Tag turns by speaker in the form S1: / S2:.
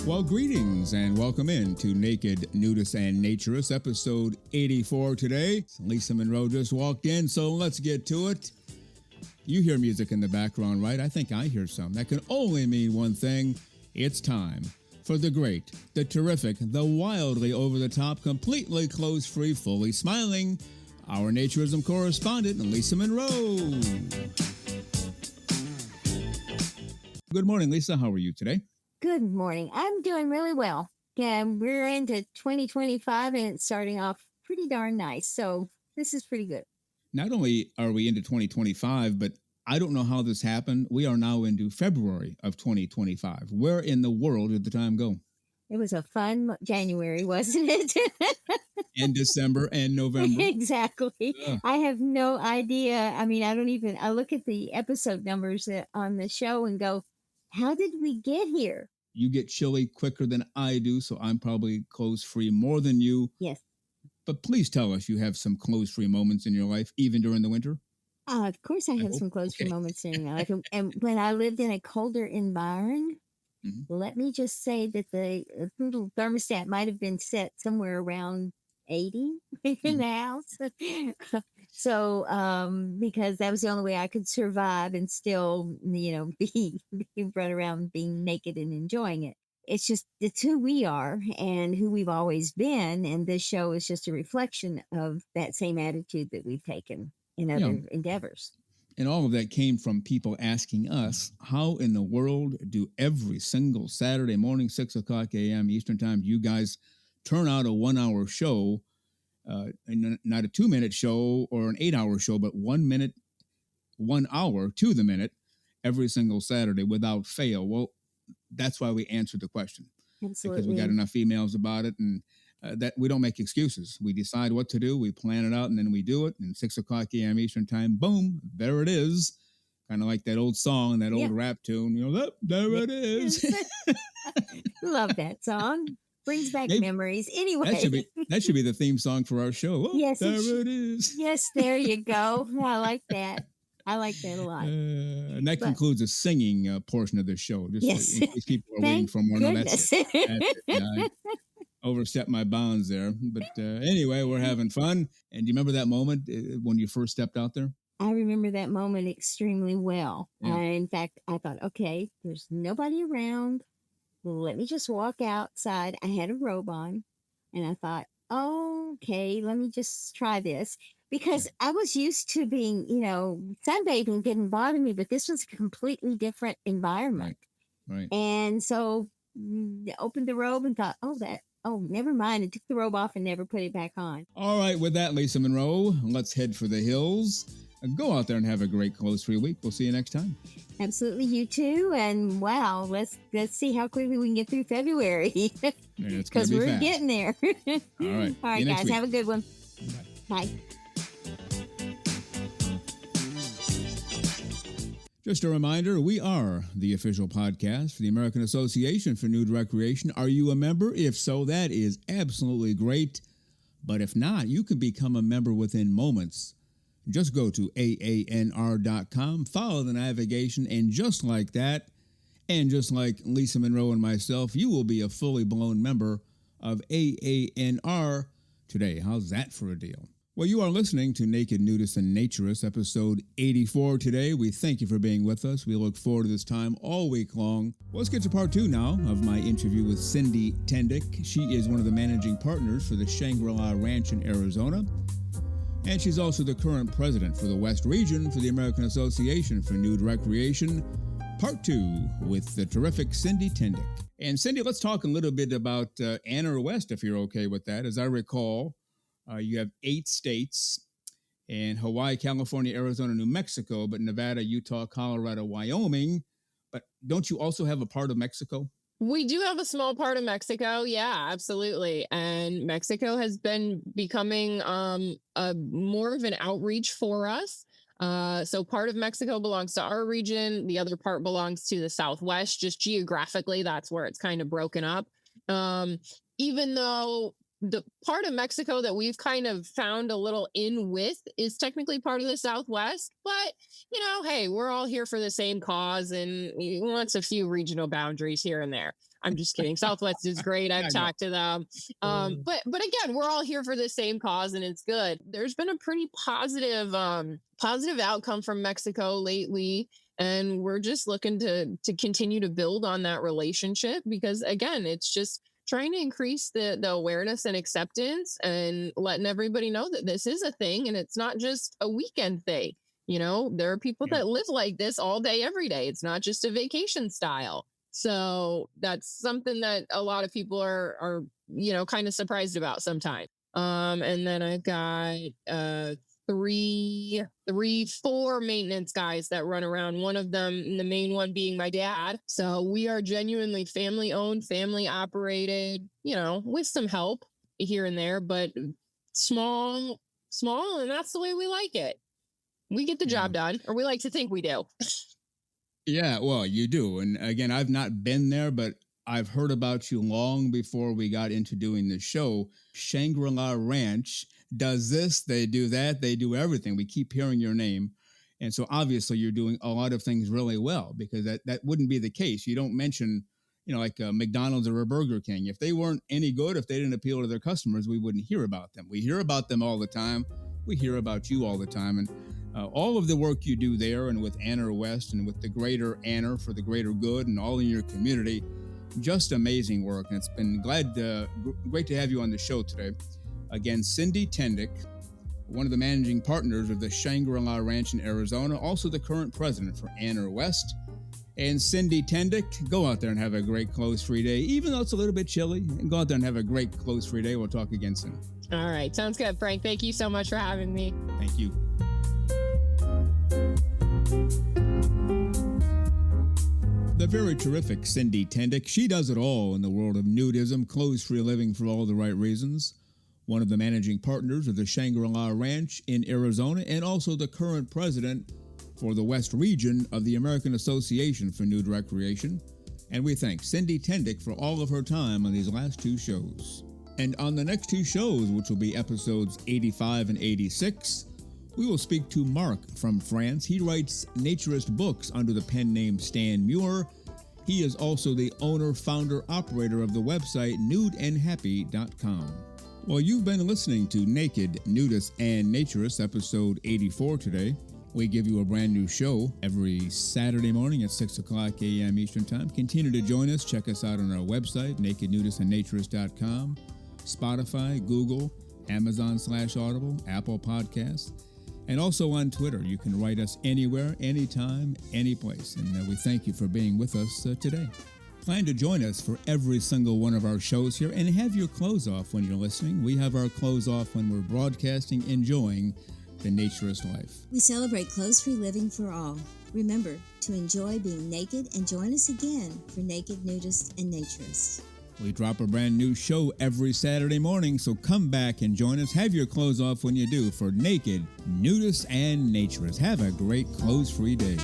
S1: Well, greetings and welcome in to Naked Nudists and Naturists, episode 84 today. Lisa Monroe just walked in, so let's get to it. You hear music in the background, right? I think I hear some. That can only mean one thing. It's time for the great, the terrific, the wildly over-the-top, completely clothes-free, fully smiling, our naturism correspondent, Lisa Monroe. Good morning, Lisa. How are you today?
S2: Good morning. I'm doing really well. Yeah, we're into 2025 and it's starting off pretty darn nice. So this is pretty good.
S1: Not only are we into 2025, but I don't know how this happened. We are now into February of 2025. Where in the world did the time go?
S2: It was a fun January, wasn't it?
S1: And December and November.
S2: Exactly. I have no idea. I mean, I look at the episode numbers on the show and go, how did we get here?
S1: You get chilly quicker than I do, so I'm probably clothes-free more than you.
S2: Yes.
S1: But please tell us you have some clothes-free moments in your life, even during the winter.
S2: Of course I have some clothes-free moments in my life. And when I lived in a colder environment, let me just say that the little thermostat might have been set somewhere around 80 in the house. So, because that was the only way I could survive and still, be run around being naked and enjoying it. It's just, it's who we are and who we've always been. And this show is just a reflection of that same attitude that we've taken in other endeavors.
S1: And all of that came from people asking us, how in the world do every single Saturday morning, 6 o'clock a.m. Eastern time, you guys turn out a 1-hour show, not a 2-minute show or an 8-hour show, but 1 minute, 1 hour to the minute every single Saturday without fail? Well, that's why we answered the question.
S2: Absolutely.
S1: Because we got enough emails about it, and that we don't make excuses. We decide what to do, we plan it out, and then we do it. And 6 o'clock a.m. Eastern time, boom, there it is. Kind of like that old song, that old rap tune. There it is.
S2: Love that song. Brings back memories. Anyway,
S1: that should be the theme song for our show. Oh,
S2: yes,
S1: there it is.
S2: Yes, there you go. I like that. I like that a lot.
S1: And that concludes the singing portion of the show. Just in case people are waiting for more. No, that's it. I overstepped my bounds there. But anyway, we're having fun. And do you remember that moment when you first stepped out there?
S2: I remember that moment extremely well. Yeah. In fact, I thought, okay, there's nobody around. Let me just walk outside. I had a robe on, and I thought, okay, let me just try this. Because I was used to being, sunbathing didn't bother me, but this was a completely different environment.
S1: Right.
S2: And so I opened the robe and thought, never mind. I took the robe off and never put it back on.
S1: All right. With that, Lisa Monroe, let's head for the hills. Go out there and have a great clothes-free week. We'll see you next time.
S2: Absolutely, you too. And wow, let's see how quickly we can get through February. Because we're getting there.
S1: All right.
S2: All right, guys. Have a good one. Bye.
S1: Just a reminder, we are the official podcast for the American Association for Nude Recreation. Are you a member? If so, that is absolutely great. But if not, you can become a member within moments. Just go to AANR.com, follow the navigation, and just like that, and just like Lisa Monroe and myself, you will be a fully blown member of AANR today. How's that for a deal? Well, you are listening to Naked Nudists and Naturists, episode 84 today. We thank you for being with us. We look forward to this time all week long. Well, let's get to part 2 now of my interview with CYNDI TENDICK. She is one of the managing partners for the Shangri La Ranch in Arizona. And she's also the current president for the West Region for the American Association for Nude Recreation. Part 2 with the terrific CYNDI TENDICK. And CYNDI, let's talk a little bit about ANAR West, if you're okay with that. As I recall, you have 8 states, and Hawaii, California, Arizona, New Mexico, but Nevada, Utah, Colorado, Wyoming. But don't you also have a part of Mexico?
S3: We do have a small part of Mexico. Yeah, absolutely. And Mexico has been becoming more of an outreach for us. So part of Mexico belongs to our region. The other part belongs to the Southwest. Just geographically, that's where it's kind of broken up. Even though the part of Mexico that we've kind of found a little in with is technically part of the Southwest, but hey, we're all here for the same cause, and wants a few regional boundaries here and there. I'm just kidding. Southwest is great. I've talked to them. But again, we're all here for the same cause, and it's good. There's been a pretty positive outcome from Mexico lately. And we're just looking to continue to build on that relationship, because again, it's just trying to increase the awareness and acceptance, and letting everybody know that this is a thing and it's not just a weekend thing. There are people that live like this all day, every day. It's not just a vacation style. So that's something that a lot of people are kind of surprised about sometimes. And then I've got four maintenance guys that run around. One of them, the main one, being my dad. So we are genuinely family owned, family operated, with some help here and there, but small, and that's the way we like it. We get the job done, or we like to think we do.
S1: Yeah, well, you do. And again, I've not been there, but I've heard about you long before we got into doing the show. Shangri La Ranch does this, they do that, they do everything. We keep hearing your name. And so obviously you're doing a lot of things really well, because that wouldn't be the case. You don't mention, like a McDonald's or a Burger King. If they weren't any good, if they didn't appeal to their customers, we wouldn't hear about them. We hear about them all the time. We hear about you all the time. And all of the work you do there, and with ANAR West, and with the greater ANAR for the greater good, and all in your community, just amazing work. And it's been great to have you on the show today. Again, CYNDI TENDICK, one of the managing partners of the Shangri La Ranch in Arizona, also the current president for ANAR West. And CYNDI TENDICK, go out there and have a great clothes-free day, even though it's a little bit chilly. And go out there and have a great clothes-free day. We'll talk again soon.
S3: All right. Sounds good, Frank. Thank you so much for having me.
S1: Thank you. The very terrific CYNDI TENDICK. She does it all in the world of nudism, clothes-free living for all the right reasons. One of the managing partners of the Shangri La Ranch in Arizona, and also the current president for the West region of the American Association for Nude Recreation. And we thank CYNDI TENDICK for all of her time on these last two shows. And on the next two shows, which will be episodes 85 and 86, we will speak to Mark from France. He writes naturist books under the pen name Stan Muir. He is also the owner, founder, operator of the website nudeandhappy.com. Well, you've been listening to Naked, Nudists, and Naturists, episode 84 today. We give you a brand new show every Saturday morning at 6 o'clock a.m. Eastern Time. Continue to join us. Check us out on our website, nakednudistandnaturist.com, Spotify, Google, Amazon/Audible, Apple Podcasts, and also on Twitter. You can write us anywhere, anytime, any place. And we thank you for being with us today. Plan to join us for every single one of our shows here, and have your clothes off when you're listening. We have our clothes off when we're broadcasting, enjoying the naturist life.
S2: We celebrate clothes-free living for all. Remember to enjoy being naked, and join us again for Naked, Nudists, and Naturists.
S1: We drop a brand new show every Saturday morning, so come back and join us. Have your clothes off when you do for Naked, Nudists, and Naturists. Have a great clothes-free day.